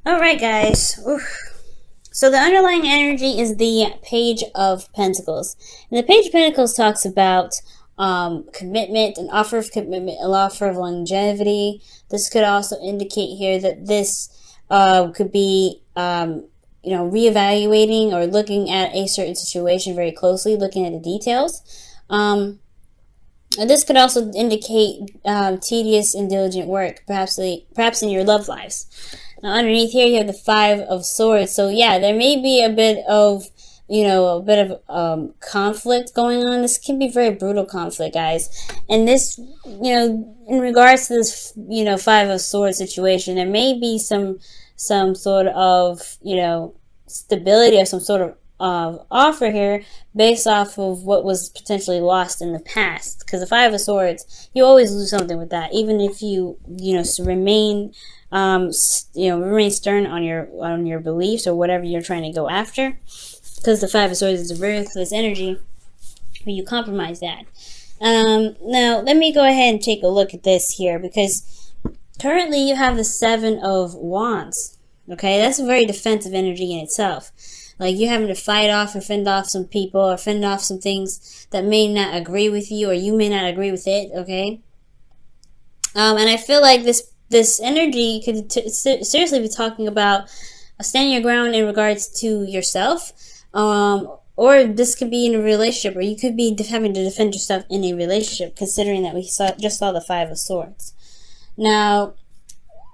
Alright, guys. Oof. So the underlying energy is the Page of Pentacles. And the Page of Pentacles talks about commitment, an offer of commitment, an offer of longevity. This could also indicate here that this could be, reevaluating or looking at a certain situation very closely, looking at the details. And this could also indicate tedious and diligent work, perhaps in your love lives. Now, underneath here, you have the Five of Swords. So, yeah, there may be a bit of, conflict going on. This can be very brutal conflict, guys. And this, in regards to this, Five of Swords situation, there may be some sort of, stability or some sort of offer here based off of what was potentially lost in the past. Because the Five of Swords, you always lose something with that, even if you, remain stern on your beliefs or whatever you're trying to go after, because the Five of Swords is a very ruthless energy when you compromise that. Now let me go ahead and take a look at this here, because currently you have the Seven of Wands. Okay, that's a very defensive energy in itself. Like, you're having to fight off or fend off some people or fend off some things that may not agree with you, or you may not agree with it. Okay, and I feel like this energy could seriously be talking about standing your ground in regards to yourself, or this could be in a relationship, or you could be having to defend yourself in a relationship, considering that we just saw the Five of Swords. Now,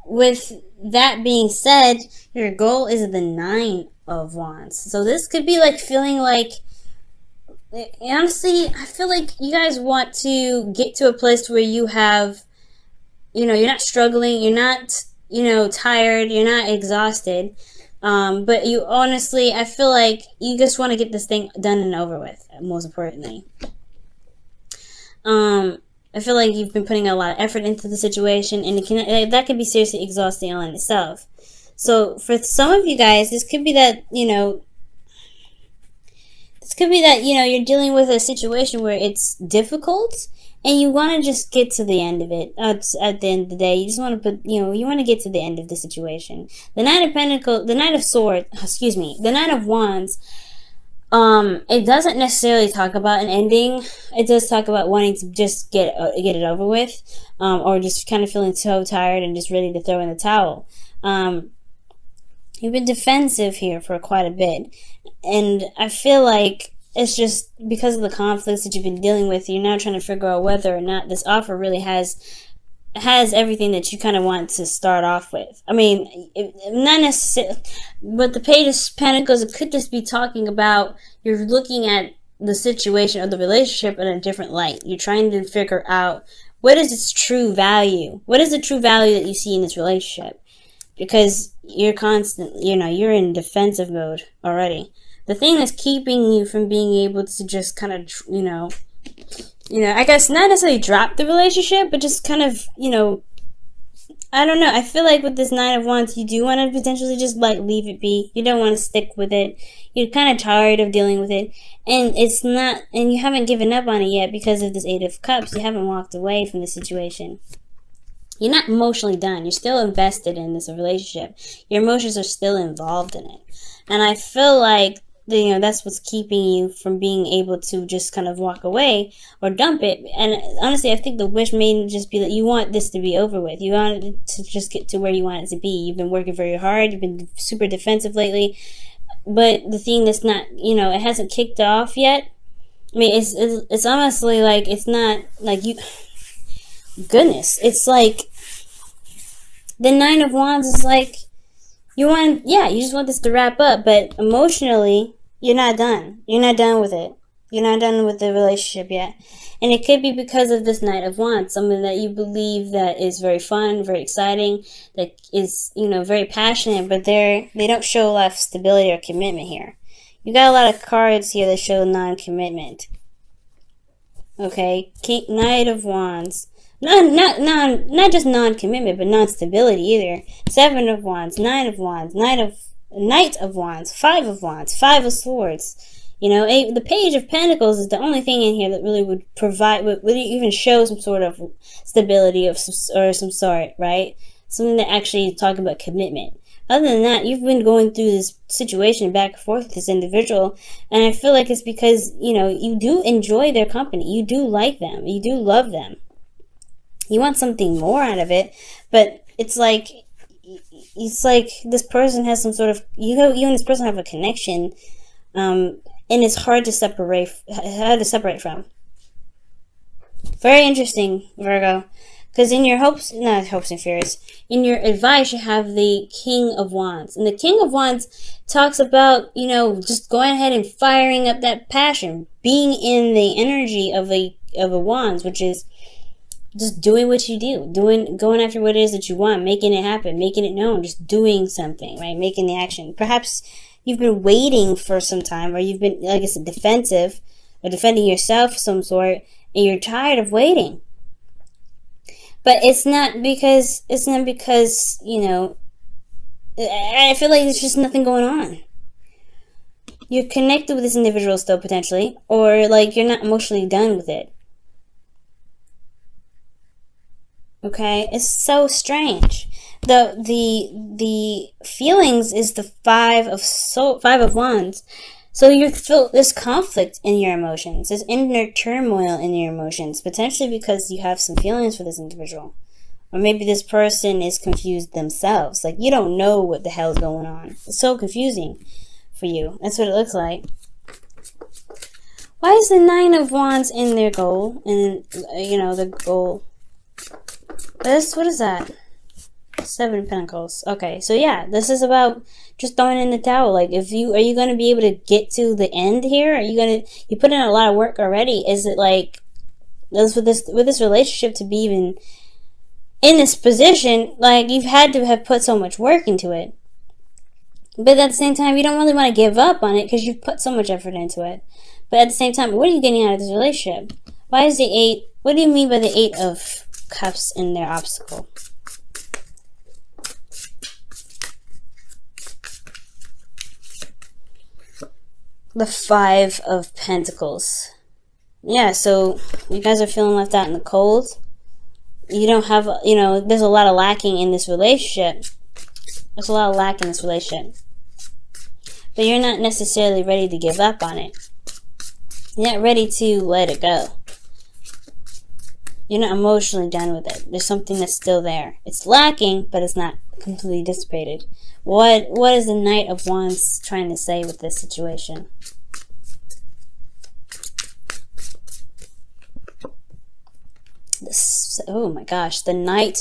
with that being said, your goal is the Nine of Wands. So this could be like feeling like, honestly, I feel like you guys want to get to a place where you have, you're not struggling, you're not, tired, you're not exhausted, but you honestly, I feel like you just want to get this thing done and over with, most importantly. I feel like you've been putting a lot of effort into the situation, and that can be seriously exhausting on itself. So for some of you guys, this could be that, you're dealing with a situation where it's difficult, and you want to just get to the end of it. At the end of the day, you just want to put, you want to get to the end of the situation. The Nine of Wands, it doesn't necessarily talk about an ending. It does talk about wanting to just get it over with, or just kind of feeling so tired and just ready to throw in the towel. You've been defensive here for quite a bit, and I feel like it's just because of the conflicts that you've been dealing with. You're now trying to figure out whether or not this offer really has everything that you kind of want to start off with. I mean, not necessarily, but the Page of Pentacles, it could just be talking about you're looking at the situation or the relationship in a different light. You're trying to figure out what is its true value. What is the true value that you see in this relationship? Because you're you're in defensive mode already. The thing that's keeping you from being able to just kind of, I guess not necessarily drop the relationship, but just kind of, I don't know. I feel like with this Nine of Wands, you do want to potentially just like leave it be. You don't want to stick with it. You're kind of tired of dealing with it, and you haven't given up on it yet because of this Eight of Cups. You haven't walked away from the situation. You're not emotionally done. You're still invested in this relationship. Your emotions are still involved in it. And I feel like, that's what's keeping you from being able to just kind of walk away or dump it. And honestly, I think the wish may just be that you want this to be over with. You want it to just get to where you want it to be. You've been working very hard. You've been super defensive lately. But the thing that's not, it hasn't kicked off yet. I mean, it's honestly like, it's not like you... Goodness, it's like the Nine of Wands is like you just want this to wrap up, but emotionally you're not done. You're not done with it. You're not done with the relationship yet. And it could be because of this Knight of Wands, something that you believe that is very fun, very exciting, that is, very passionate, but they don't show a lot of stability or commitment here. You got a lot of cards here that show non-commitment. Okay, Knight of Wands. Not just non-commitment, but non-stability either. Seven of Wands, Nine of Wands, Knight of Wands, Five of Wands, Five of Swords. The Page of Pentacles is the only thing in here that really would provide, would even show some sort of stability or some sort, right? Something that actually talk about commitment. Other than that, you've been going through this situation back and forth with this individual, and I feel like it's because, you do enjoy their company. You do like them. You do love them. You want something more out of it, but it's like this person has some sort of, you and this person have a connection, and it's hard to separate from. Very interesting, Virgo. Because in your not hopes and fears, in your advice, you have the King of Wands. And the King of Wands talks about, just going ahead and firing up that passion, being in the energy of a Wands, which is just doing what you do, going after what it is that you want, making it happen, making it known, just doing something, right? Making the action. Perhaps you've been waiting for some time, or you've been, like I said, defensive, or defending yourself of some sort, and you're tired of waiting. But it's not because, I feel like there's just nothing going on. You're connected with this individual still, potentially, or like you're not emotionally done with it. Okay? It's so strange. The feelings is the Five of Wands. So you feel this conflict in your emotions, this inner turmoil in your emotions, potentially because you have some feelings for this individual. Or maybe this person is confused themselves. Like, you don't know what the hell is going on. It's so confusing for you. That's what it looks like. Why is the Nine of Wands in their goal? And, the goal. What is that? Seven of Pentacles. Okay, so yeah, this is about just throwing in the towel. Like, are you going to be able to get to the end here? You put in a lot of work already. Is it like, with this relationship to be even in this position, like, you've had to have put so much work into it. But at the same time, you don't really want to give up on it because you've put so much effort into it. But at the same time, what are you getting out of this relationship? Why is the Eight, what do you mean by the Eight of Cups in their obstacle? The Five of Pentacles. Yeah, so you guys are feeling left out in the cold. You don't have, there's a lot of lacking in this relationship. There's a lot of lack in this relationship. But you're not necessarily ready to give up on it. You're not ready to let it go. You're not emotionally done with it. There's something that's still there. It's lacking, but it's not completely dissipated. What is the Knight of Wands trying to say with this situation? Oh my gosh, the Knight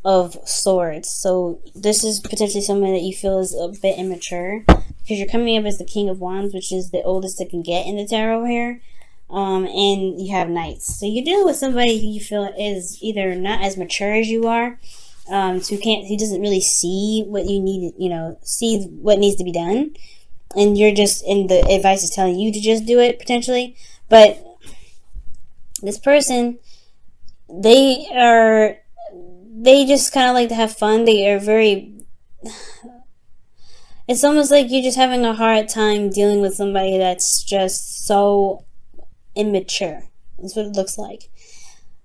of Swords. So this is potentially someone that you feel is a bit immature, because you're coming up as the King of Wands, which is the oldest that can get in the tarot here. And you have Knights. So you're dealing with somebody who you feel is either not as mature as you are, who doesn't really see what you need, see what needs to be done, and you're just, and the advice is telling you to just do it, potentially. But this person, they just kind of like to have fun. They are it's almost like you're just having a hard time dealing with somebody that's just so immature. That's what it looks like.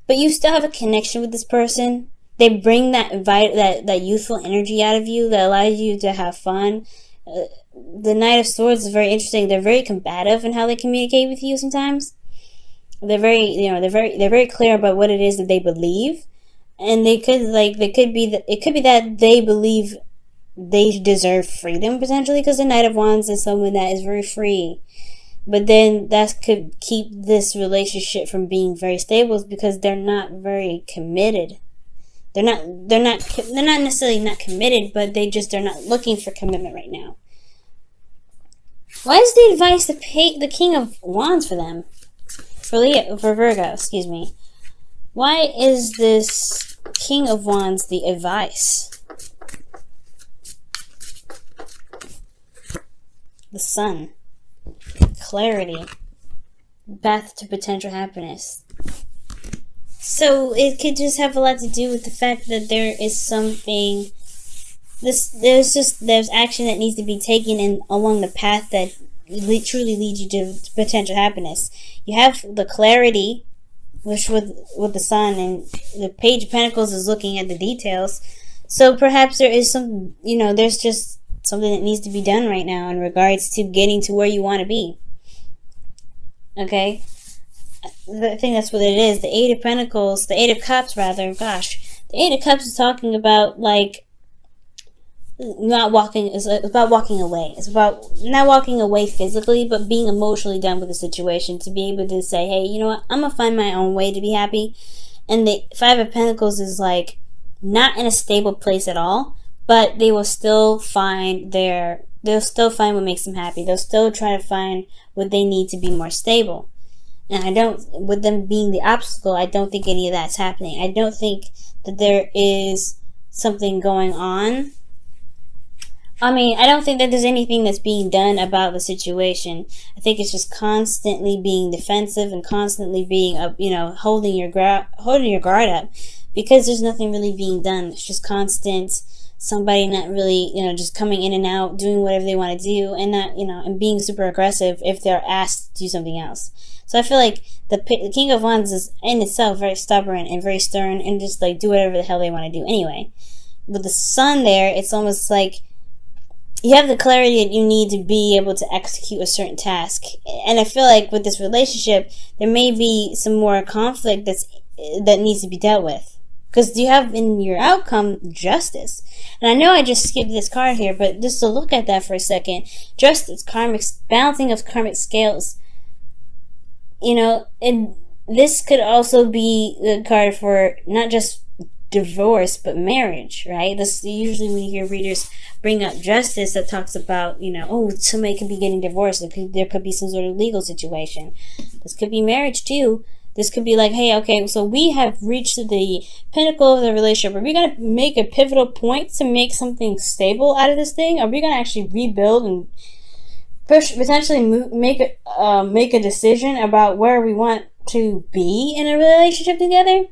But you still have a connection with this person. They bring that youthful energy out of you that allows you to have fun. The Knight of Swords is very interesting. They're very combative in how they communicate with you sometimes. They're very clear about what it is that they believe, and it could be that they believe they deserve freedom, potentially, because the Knight of Wands is someone that is very free. But then that could keep this relationship from being very stable, because they're not very committed. They're not necessarily not committed, but they're not looking for commitment right now. Why is the advice the King of Wands for them? For Virgo, excuse me. Why is this King of Wands the advice? The Sun. Clarity. Path to potential happiness. So it could just have a lot to do with the fact that there is something, there's action that needs to be taken along the path that truly leads you to potential happiness. You have the clarity, which with the Sun, and the Page of Pentacles is looking at the details. So perhaps there is some, there's just something that needs to be done right now in regards to getting to where you want to be. Okay? I think that's what it is. The Eight of Pentacles, the Eight of Cups, rather. Gosh. The Eight of Cups is talking about, like, not walking, it's about walking away. It's about not walking away physically, but being emotionally done with the situation, to be able to say, hey, you know what, I'm gonna find my own way to be happy. And the Five of Pentacles is like not in a stable place at all, but they will still find what makes them happy. They'll still try to find what they need to be more stable. And with them being the obstacle, I don't think any of that's happening. I don't think that there is something going on. I mean, I don't think that there's anything that's being done about the situation. I think it's just constantly being defensive and constantly being up, holding your guard up, because there's nothing really being done. It's just constant somebody not really, just coming in and out, doing whatever they want to do, and not, and being super aggressive if they're asked to do something else. So I feel like the King of Wands is in itself very stubborn and very stern, and just like do whatever the hell they want to do anyway. With the Sun there, it's almost like you have the clarity that you need to be able to execute a certain task. And I feel like with this relationship, there may be some more conflict that needs to be dealt with. Because you have in your outcome justice. And I know I just skipped this card here, but just to look at that for a second. Justice, balancing of karmic scales. And this could also be the card for not just divorce, but marriage, right? This usually when you hear readers bring up justice, that talks about, somebody could be getting divorced. There could be some sort of legal situation. This could be marriage too. This could be like, hey, okay, so we have reached the pinnacle of the relationship. Are we going to make a pivotal point to make something stable out of this thing? Are we going to actually rebuild and potentially make a decision about where we want to be in a relationship together?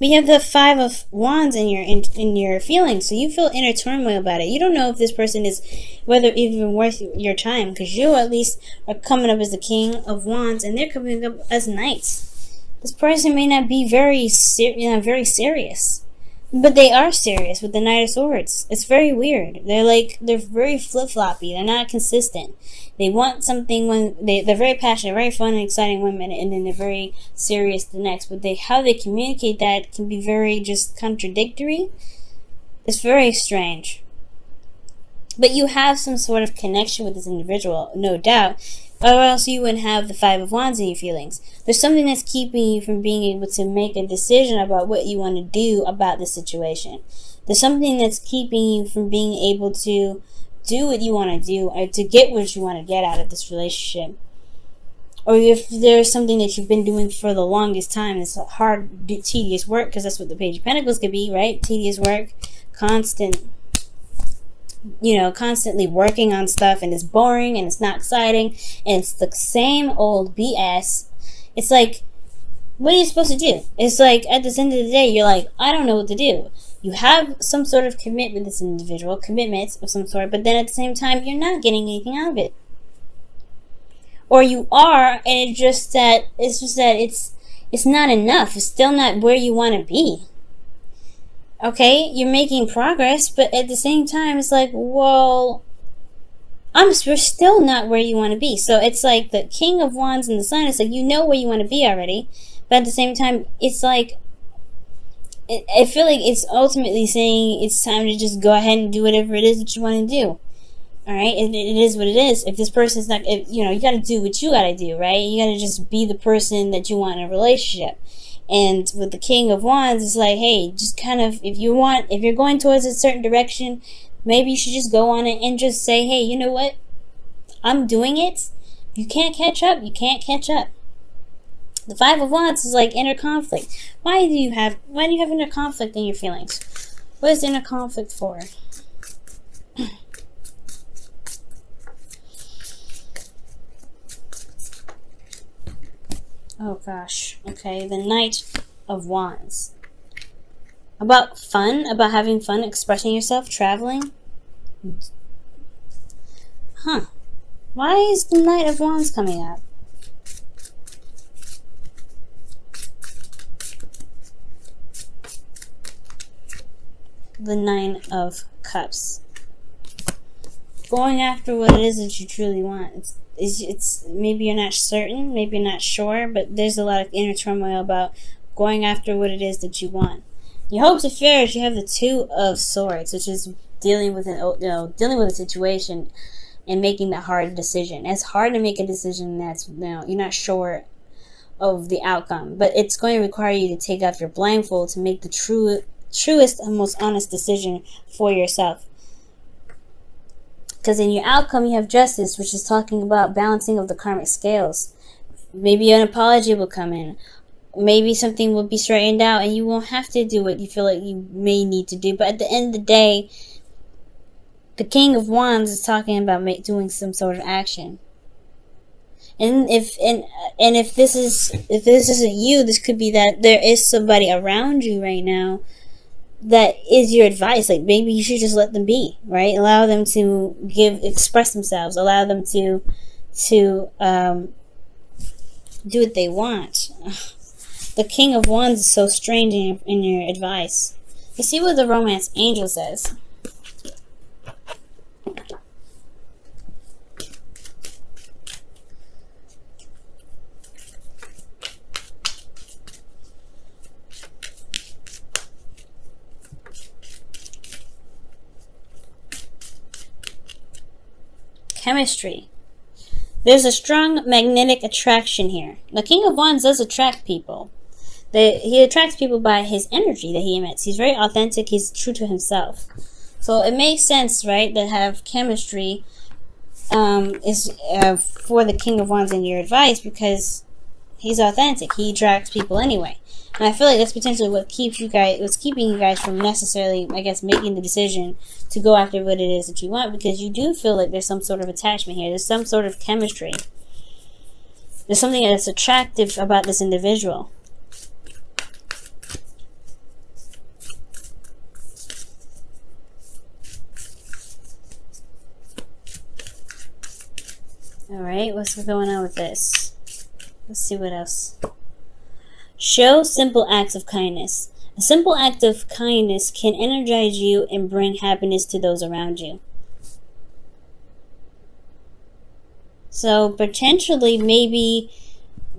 We have the Five of Wands in your feelings, so you feel inner turmoil about it. You don't know if this person is whether even worth your time, because you at least are coming up as the King of Wands, and they're coming up as Knights. This person may not be very serious, but they are serious with the Knight of Swords. It's very weird. They're very flip-floppy. They're not consistent. They want something when they're very passionate, very fun and exciting women, and then they're very serious the next. But how they communicate that can be very just contradictory. It's very strange. But you have some sort of connection with this individual, no doubt, or else you wouldn't have the Five of Wands in your feelings. There's something that's keeping you from being able to make a decision about what you want to do about the situation. There's something that's keeping you from being able to do what you want to do, or to get what you want to get out of this relationship. Or if there's something that you've been doing for the longest time, it's hard, tedious work, because that's what the Page of Pentacles could be, right? Tedious work, constantly working on stuff, and it's boring, and it's not exciting, and it's the same old BS. It's like, what are you supposed to do? It's like, at the end of the day, you're like, I don't know what to do. You have some sort of commitment with this individual, commitments of some sort, but then at the same time, you're not getting anything out of it. Or you are, and it's just that it's not enough. It's still not where you want to be. Okay, you're making progress, but at the same time, it's like, well, we're still not where you want to be. So it's like the King of Wands and the Sun. It's like, you know where you want to be already, but at the same time, it's like, I feel like it's ultimately saying it's time to just go ahead and do whatever it is that you want to do. Alright? It is what it is. If this person's not, you got to do what you got to do, right? You got to just be the person that you want in a relationship. And with the King of Wands, it's like, hey, just kind of, if you're going towards a certain direction, maybe you should just go on it and just say, hey, you know what? I'm doing it. You can't catch up. You can't catch up. The Five of Wands is like inner conflict. Why do you have inner conflict in your feelings? What is inner conflict for? Oh gosh. Okay, the Knight of Wands. About fun, about having fun, expressing yourself, traveling. Huh. Why is the Knight of Wands coming up? the Nine of Cups. Going after what it is that you truly want. It's maybe you're not certain, maybe you're not sure, but there's a lot of inner turmoil about going after what it is that you want. Your hopes and fears, you have the Two of Swords, which is dealing with dealing with a situation and making that hard decision. It's hard to make a decision that's you're not sure of the outcome, but it's going to require you to take off your blindfold to make the truest and most honest decision for yourself. Because in your outcome, you have Justice, which is talking about balancing of the karmic scales. Maybe an apology will come in. Maybe something will be straightened out and you won't have to do what you feel like you may need to do. But at the end of the day, the King of Wands is talking about doing some sort of action. And if this isn't you, this could be that there is somebody around you right now that is your advice. Like, maybe you should just let them be, right? Allow them to express themselves. Allow them to do what they want. The King of Wands is so strange in your advice. Let's see what the Romance Angel says. Chemistry. There's a strong magnetic attraction here. The King of Wands does attract people. He attracts people by his energy that he emits. He's very authentic. He's true to himself. So it makes sense, right, to have chemistry for the King of Wands in your advice, because he's authentic. He attracts people anyway. And I feel like that's potentially what's keeping you guys from necessarily, I guess, making the decision to go after what it is that you want, because you do feel like there's some sort of attachment here. There's some sort of chemistry. There's something that's attractive about this individual. Alright, what's going on with this? Let's see what else. Show simple acts of kindness. A simple act of kindness can energize you and bring happiness to those around you. So potentially, maybe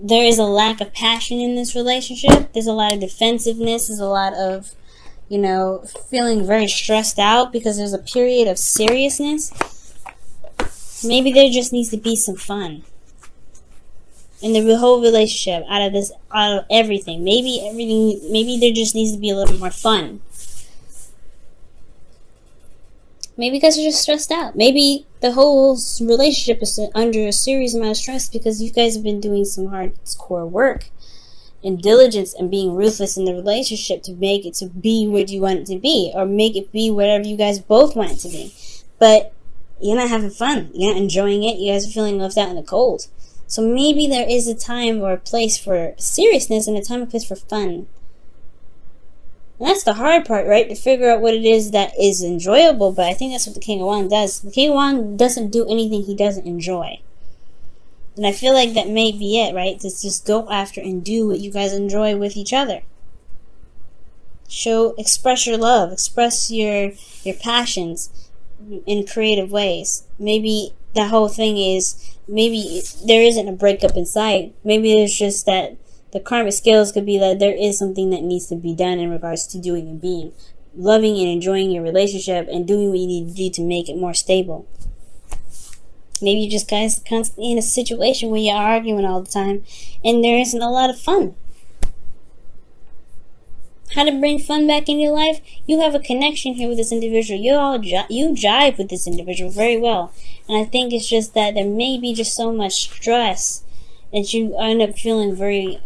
there is a lack of passion in this relationship. There's a lot of defensiveness. There's a lot of, feeling very stressed out because there's a period of seriousness. Maybe there just needs to be some fun in the whole relationship, out of everything. Maybe there just needs to be a little more fun. Maybe because you're just stressed out. Maybe the whole relationship is under a serious amount of stress because you guys have been doing some hardcore work and diligence and being ruthless in the relationship to make it to be what you want it to be, or make it be whatever you guys both want it to be. But you're not having fun. You're not enjoying it. You guys are feeling left out in the cold. So maybe there is a time or a place for seriousness and a time and place for fun. And that's the hard part, right? To figure out what it is that is enjoyable. But I think that's what the King of Wands does. The King of Wands doesn't do anything he doesn't enjoy. And I feel like that may be it, right? To just go after and do what you guys enjoy with each other. Express your love. Express your passions in creative ways. Maybe the whole thing is, maybe there isn't a breakup in sight. Maybe it's just that the karmic scales could be that there is something that needs to be done in regards to doing and being. Loving and enjoying your relationship and doing what you need to do to make it more stable. Maybe you just guys are constantly in a situation where you're arguing all the time and there isn't a lot of fun. How to bring fun back in your life? You have a connection here with this individual. You jive with this individual very well. And I think it's just that there may be just so much stress that you end up you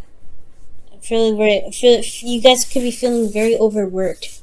guys could be feeling very overworked.